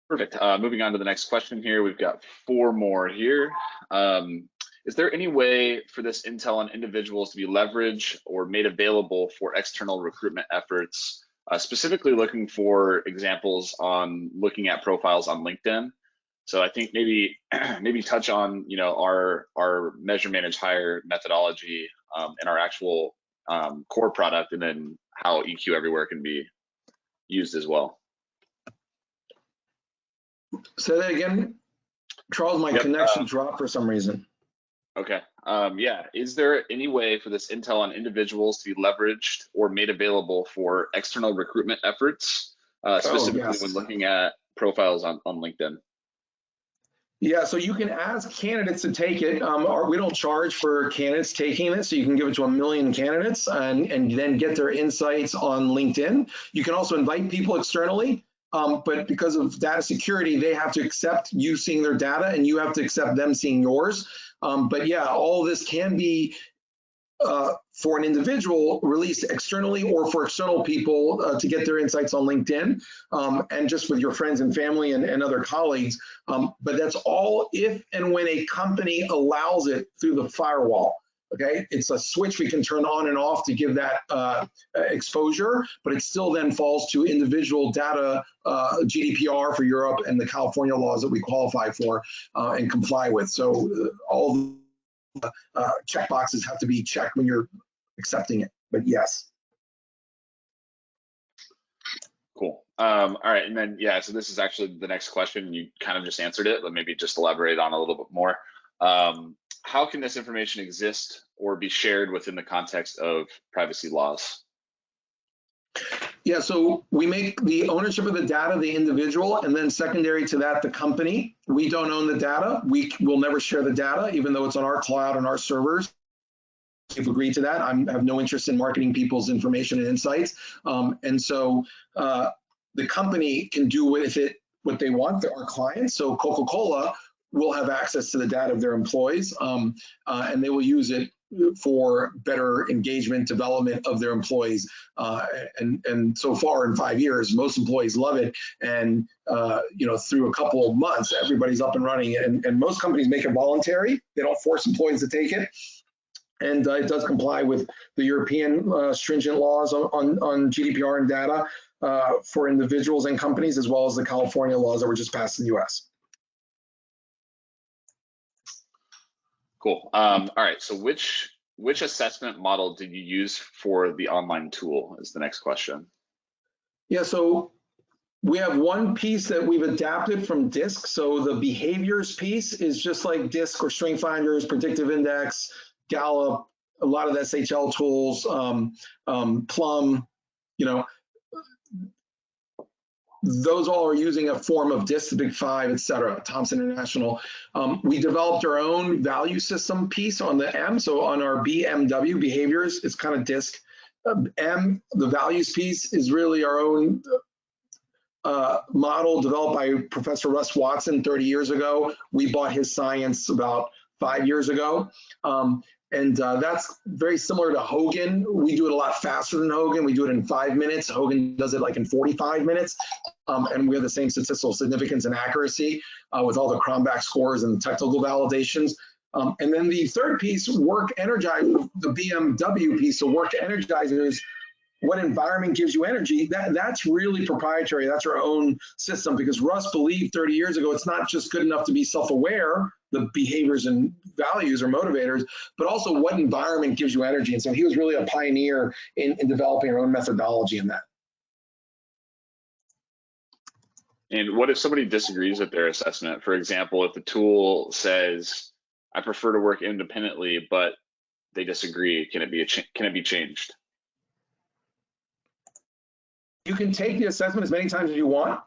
Perfect. Moving on to the next question here. We've got 4 more here. Is there any way for this intel on individuals to be leveraged or made available for external recruitment efforts, specifically looking for examples on looking at profiles on LinkedIn? So I think maybe touch on our measure, manage, hire methodology and our actual core product, and then how EQ Everywhere can be used as well.
Say that again, Charles. My connection dropped for some reason.
Okay. Yeah. Is there any way for this intel on individuals to be leveraged or made available for external recruitment efforts, specifically when looking at profiles on LinkedIn?
Yeah, so you can ask candidates to take it. We don't charge for candidates taking it, so you can give it to 1 million candidates and then get their insights on LinkedIn. You can also invite people externally, but because of data security, they have to accept you seeing their data and you have to accept them seeing yours. But yeah, all of this can be for an individual released externally or for external people to get their insights on LinkedIn and just with your friends and family and other colleagues. But that's all if and when a company allows it through the firewall. Okay, it's a switch we can turn on and off to give that exposure, but it still then falls to individual data, GDPR for Europe and the California laws that we qualify for and comply with. So all check boxes have to be checked when you're accepting it, but yes.
Cool. All right, and then so this is actually the next question. You kind of just answered it, but maybe just elaborate on a little bit more. How can this information exist or be shared within the context of privacy laws?
Yeah, so we make the ownership of the data the individual, and then secondary to that, the company. We don't own the data. We will never share the data, even though it's on our cloud and our servers. We've agreed to that. I have no interest in marketing people's information and insights. And so the company can do with it what they want. They're our clients. So Coca-Cola will have access to the data of their employees, and they will use it for better engagement, development of their employees. And so far in 5 years, most employees love it. And through a couple of months, everybody's up and running. And most companies make it voluntary. They don't force employees to take it. And it does comply with the European stringent laws on GDPR and data for individuals and companies, as well as the California laws that were just passed in the US.
Cool. All right. So which assessment model did you use for the online tool is the next question.
Yeah, so we have one piece that we've adapted from DISC. So the behaviors piece is just like DISC or Strength Finders, Predictive Index, Gallup, a lot of the SHL tools, Plum, those all are using a form of DISC, the Big Five, et cetera, Thomson International. We developed our own value system piece on the M. So on our BMW behaviors, it's kind of DISC. M, the values piece, is really our own model developed by Professor Russ Watson 30 years ago. We bought his science about 5 years ago. And that's very similar to Hogan. We do it a lot faster than Hogan. We do it in 5 minutes. Hogan does it like in 45 minutes. And we have the same statistical significance and accuracy with all the Cronbach scores and the technical validations. And then the third piece, work energizer, the BMW piece, so work energizers, what environment gives you energy, that's really proprietary. That's our own system, because Russ believed 30 years ago, it's not just good enough to be self-aware, the behaviors and values or motivators, but also what environment gives you energy. And so he was really a pioneer in developing our own methodology in that.
And what if somebody disagrees with their assessment? For example, if the tool says, I prefer to work independently, but they disagree, can it be changed?
You can take the assessment as many times as you want.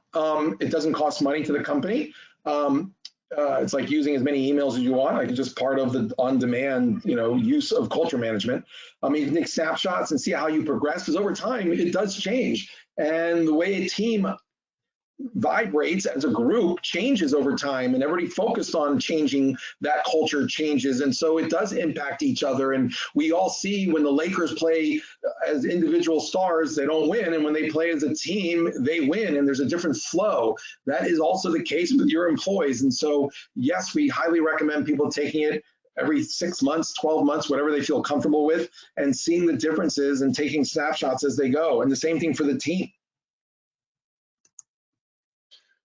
It doesn't cost money to the company. It's like using as many emails as you want. Like, it's just part of the on-demand, use of culture management. You can take snapshots and see how you progress, because over time it does change. And the way a team vibrates as a group changes over time, and everybody focused on changing that culture changes. And so it does impact each other. And we all see when the Lakers play as individual stars, they don't win. And when they play as a team, they win. And there's a different flow. That is also the case with your employees. And so, yes, we highly recommend people taking it every 6 months, 12 months, whatever they feel comfortable with, and seeing the differences and taking snapshots as they go. And the same thing for the team.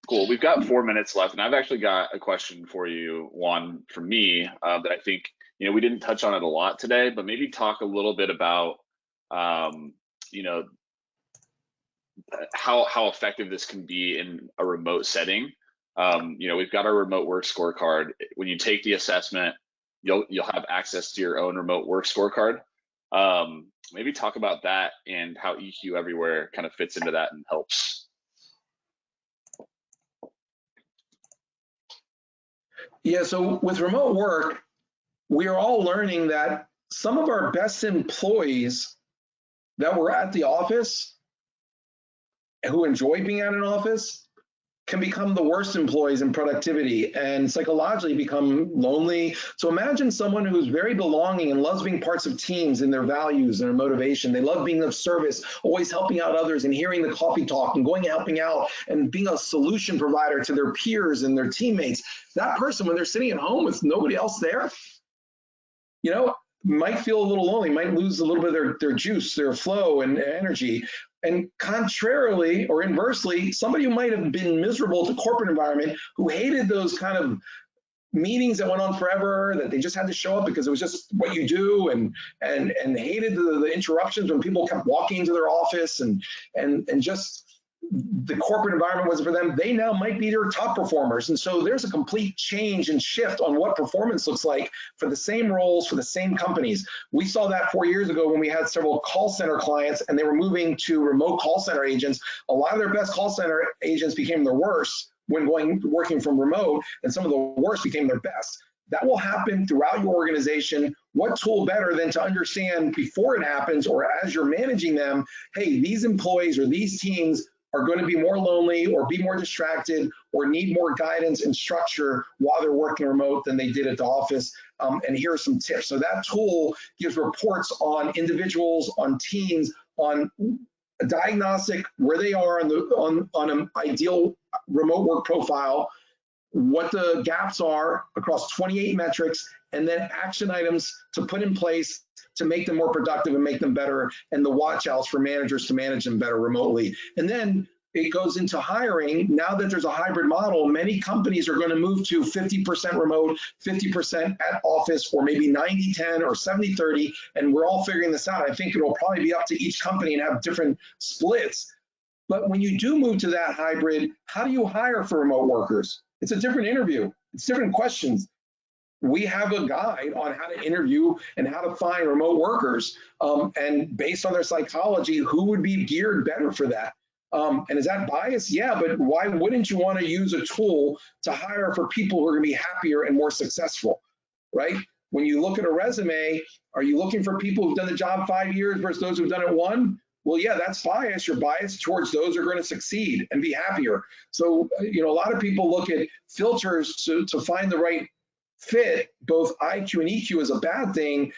Cool. We've got 4 minutes left, and I've actually got a question for you, Juan, from me, that I think, we didn't touch on it a lot today, but maybe talk a little bit about, how effective this can be in a remote setting. We've got our remote work scorecard. When you take the assessment, you'll have access to your own remote work scorecard. Maybe talk about that and how EQ Everywhere kind of fits into that and helps.
Yeah, so with remote work, we are all learning that some of our best employees that were at the office, who enjoy being at an office, can become the worst employees in productivity and psychologically become lonely. So imagine someone who's very belonging and loves being parts of teams and their values and their motivation. They love being of service, always helping out others and hearing the coffee talk and going and helping out and being a solution provider to their peers and their teammates. That person, when they're sitting at home with nobody else there, might feel a little lonely, might lose a little bit of their juice, their flow and energy. And contrarily or inversely, somebody who might have been miserable to corporate environment, who hated those kind of meetings that went on forever, that they just had to show up because it was just what you do, and hated the interruptions when people kept walking into their office and just the corporate environment wasn't for them, they now might be their top performers. And so there's a complete change and shift on what performance looks like for the same roles, for the same companies. We saw that 4 years ago when we had several call center clients and they were moving to remote call center agents. A lot of their best call center agents became their worst when working from remote, and some of the worst became their best. That will happen throughout your organization. What tool better than to understand before it happens, or as you're managing them, hey, these employees or these teams are going to be more lonely or be more distracted or need more guidance and structure while they're working remote than they did at the office. And here are some tips. So that tool gives reports on individuals, on teams, on a diagnostic, where they are on an ideal remote work profile, what the gaps are across 28 metrics, and then action items to put in place to make them more productive and make them better, and the watch outs for managers to manage them better remotely. And then it goes into hiring. Now that there's a hybrid model, many companies are going to move to 50% remote, 50% at office, or maybe 90-10 or 70-30, and we're all figuring this out. I think it'll probably be up to each company and have different splits. But when you do move to that hybrid, how do you hire for remote workers? It's a different interview. It's different questions. We have a guide on how to interview and how to find remote workers, and based on their psychology, who would be geared better for that. And is that bias? Yeah, but why wouldn't you want to use a tool to hire for people who are going to be happier and more successful, right? When you look at a resume, are you looking for people who've done the job 5 years versus those who've done it 1? Well, yeah, that's bias. You're biased towards those who are going to succeed and be happier. So, a lot of people look at filters to find the right fit. Both IQ and EQ is a bad thing.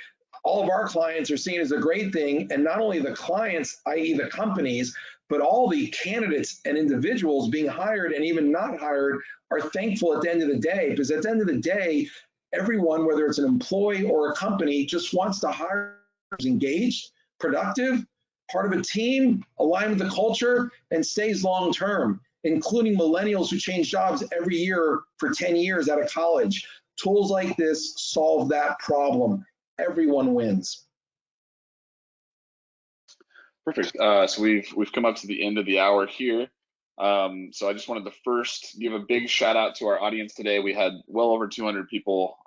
All of our clients are seen as a great thing. And not only the clients, i.e. the companies, but all the candidates and individuals being hired and even not hired are thankful at the end of the day, because at the end of the day, everyone, whether it's an employee or a company, just wants to hire who's engaged, productive, part of a team, aligned with the culture, and stays long term, including millennials who change jobs every year for 10 years out of college. Tools like this solve that problem. Everyone wins.
Perfect. So we've come up to the end of the hour here. So I just wanted to first give a big shout out to our audience today. We had well over 200 people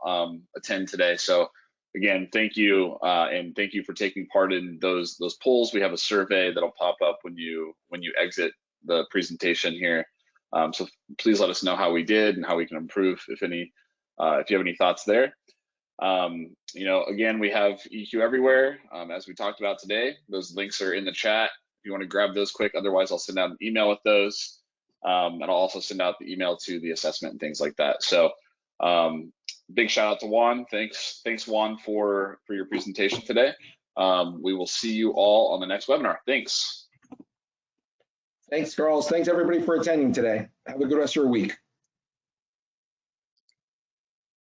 attend today. So again, thank you, and thank you for taking part in those polls. We have a survey that'll pop up when you exit the presentation here. So please let us know how we did and how we can improve, if you have any thoughts there. Again, we have EQ Everywhere, as we talked about today. Those links are in the chat if you want to grab those quick. Otherwise, I'll send out an email with those. And I'll also send out the email to the assessment and things like that. So big shout out to Juan. Thanks Juan for your presentation today. We will see you all on the next webinar. Thanks.
Thanks, Charles. Thanks everybody for attending today. Have a good rest of your week.